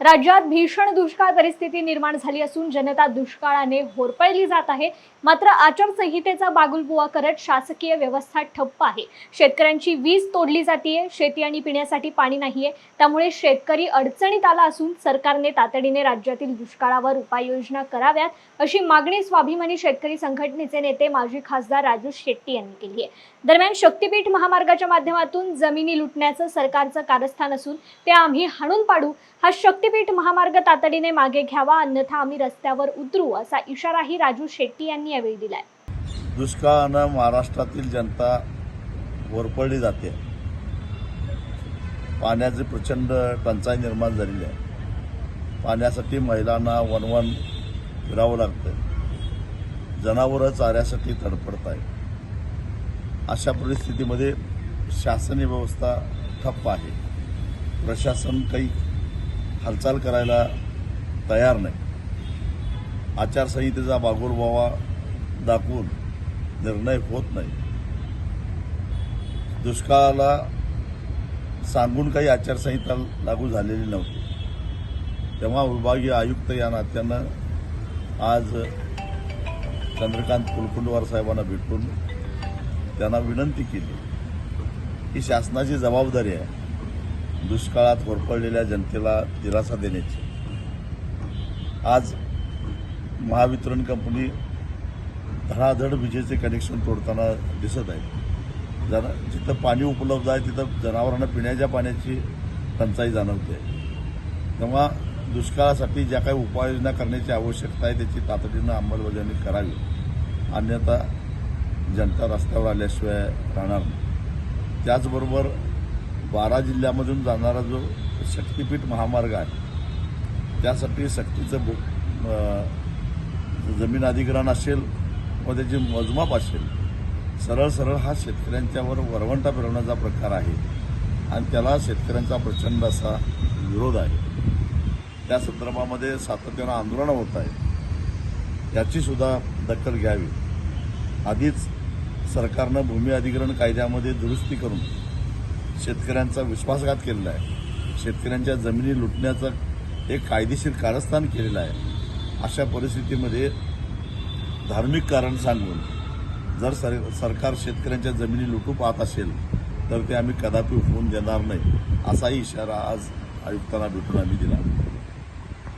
राज्यात भीषण दुष्काळ परिस्थिती निर्माण झाली असून जनता दुष्काळाने होरपळली जात आहे। मात्र आचारसंहितेचा बागुलबुवा करत शासकीय व्यवस्था ठप्प आहे। शेतकऱ्यांची वीज तोडली जाते, शेती आणि पिण्यासाठी पाणी नाहीये, त्यामुळे शेतकरी अडचणीत आला असून सरकारने तातडीने राज्यातील दुष्काळावर उपाययोजना कराव्यात, अशी मागणी स्वाभिमानी शेतकरी संघटनेचे नेते माजी खासदार राजू शेट्टी यांनी केली आहे। दरम्यान शक्तीपीठ महामार्गाच्या माध्यमातून जमिनी लुटण्याचं सरकारचं कारस्थान असून ते आम्ही हाणून पाडू, हा शक्तीपीठ महामार्ग तातडीने मागे घ्यावा, अन्यथा आम्ही रस्त्यावर उतरू, असा इशाराही राजू शेट्टी यांनी यावेळी दिलाय। दुष्काळानं महाराष्ट्रातील जनता होरपळली जाते। पाण्याची प्रचंड टंचाई निर्माण झालेली आहे। पाण्यासाठी महिलांना वनवन फिरावं लागतं, जनावरं चाऱ्यासाठी तडफडत आहेत। अशा परिस्थितीमध्ये शासनीय व्यवस्था ठप्प आहे। प्रशासन काही हालचाल करायला तयार नाही। आचारसंहितेचा बागुलबुवा दाखवून निर्णय होत नाही। दुष्काळाला सांगून काही आचारसंहिता लागू झालेली नव्हती, तेव्हा विभागीय आयुक्त या नात्यानं आज चंद्रकांत कुलकुंडवार साहेबांना भेटून त्यांना विनंती केली की शासनाची जबाबदारी आहे दुष्काळात होरपळलेल्या जनतेला दिलासा देण्याची। आज महावितरण कंपनी धडाधड विजेचे कनेक्शन तोडताना दिसत आहे। जिथं पाणी उपलब्ध आहे तिथं जनावरांना पिण्याच्या पाण्याची टंचाई जाणवते। तेव्हा दुष्काळासाठी ज्या काही उपाययोजना करण्याची आवश्यकता आहे त्याची तातडीनं अंमलबजावणी करावी, अन्यथा जनता रस्त्यावर आल्याशिवाय राहणार नाही। त्याचबरोबर 12 जिल्ह्यामधून जाणारा जो शक्तीपीठ महामार्ग आहे त्यासाठी सक्तीचं जमीन अधिग्रहण असेल व त्याची मोजमाप असेल, सरळ हा शेतकऱ्यांच्यावर वरवंटा फिरवण्याचा प्रकार आहे आणि त्याला शेतकऱ्यांचा प्रचंड असा विरोध आहे। त्या संदर्भामध्ये सातत्यानं आंदोलनं होत आहेत, याची सुद्धा दखल घ्यावी। आधीच सरकारनं भूमी अधिग्रहण कायद्यामध्ये दुरुस्ती करून शेतकऱ्यांचा विश्वासघात केलेला आहे। शेतकऱ्यांच्या जमिनी लुटण्याचं एक कायदेशीर कारस्थान केलेलं आहे। अशा परिस्थितीमध्ये धार्मिक कारण सांगून जर सरकार शेतकऱ्यांच्या जमिनी लुटू पाहत असेल तर ते आम्ही कदापि होऊन देणार नाही, असाही इशारा आज आयुक्तांना भेटून आम्ही दिला।